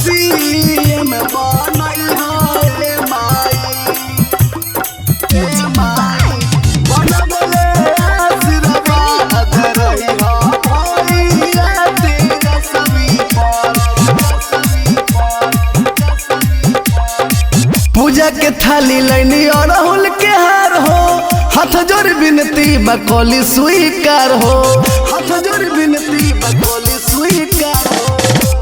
CM बनल है माई बनबले आशीर्वाद रही भैया तेरा सभी पर। पूजा के थाली लैनी और राहुल के हार हो, हाथ जोड़ विनती बकौली स्वीकार हो, हाथ जोड़ विनती बकौली स्वीकार हो।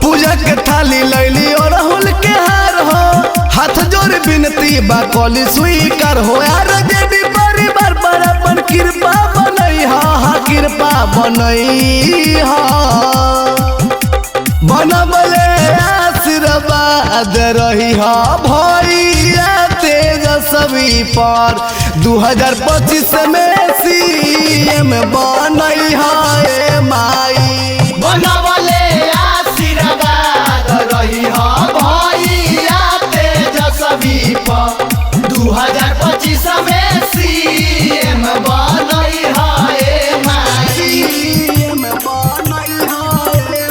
पूजा के थाली लैली और राहुल के हार हो, हाथ जोड़ विनती बकौली स्वीकार हो। यार जेडी परिवार पर अपन कृपा बनई हा, कृपा बनई हा। बनबले आशीर्वाद रही हा भैया तेजस्वी पर। 2025 में सीएम बनई है माई बनबले आशीर्वाद रही भैया तेजस्वी पर। 2025 में सीएम बनई है माई। सीएम बनई है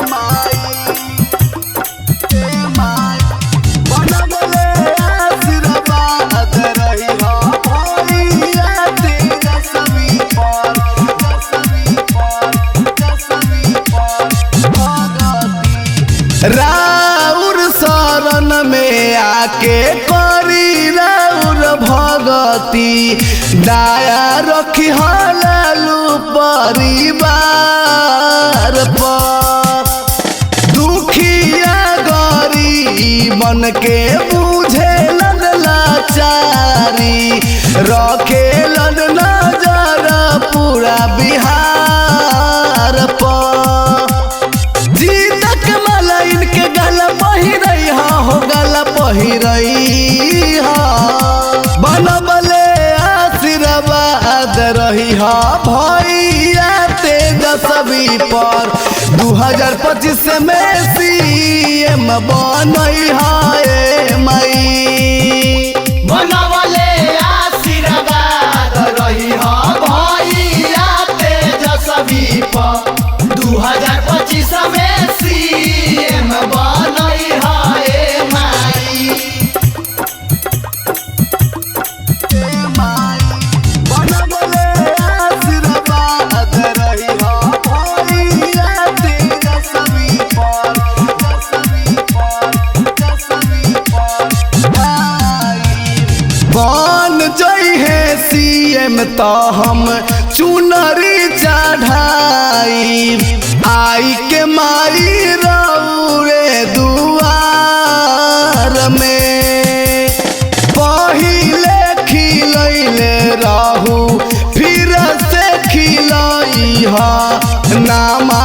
माई बनबले आशीर्वाद रही भैया तेजस्वी पर। राउर शरण में आके करी राउर भगती, दया रखी लालू परिवार पर। दुखिया गरीबन के बुझे लाचारी, रखे नजर पूरा बिहार पर। जीतक माला इनके गला पहिरई हो, गला पहिरई हा। बनबले आशीर्वाद रही हा भैया तेजस्वी पर। 2025 में सीएम बनई है माई बनबले आशीर्वाद रही भैया तेजस्वी पर। 2025 में सीएम बनई है माई। बनबले आशीर्वाद रही भैया तेजस्वी पर। बन जई है सीएम तो हम चुनरी चढ़ाई, आई के माई रौरे दुआर में। पहिले खिलैले रहू फिर से खिलई हा, नामा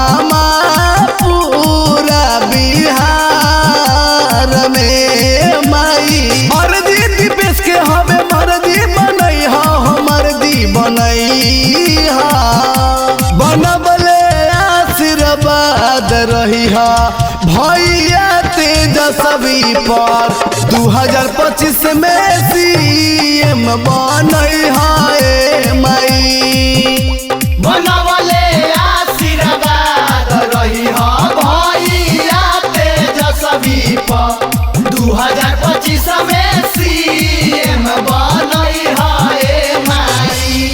पूरा बिहार में माई। मर्जी दिपेश के हमें मर्जी बनई हा, मर्जी बनई हा। बनबले आशीर्वाद रही हा भैया तेजस्वी पर। 2025 में सीएम बनई है माई।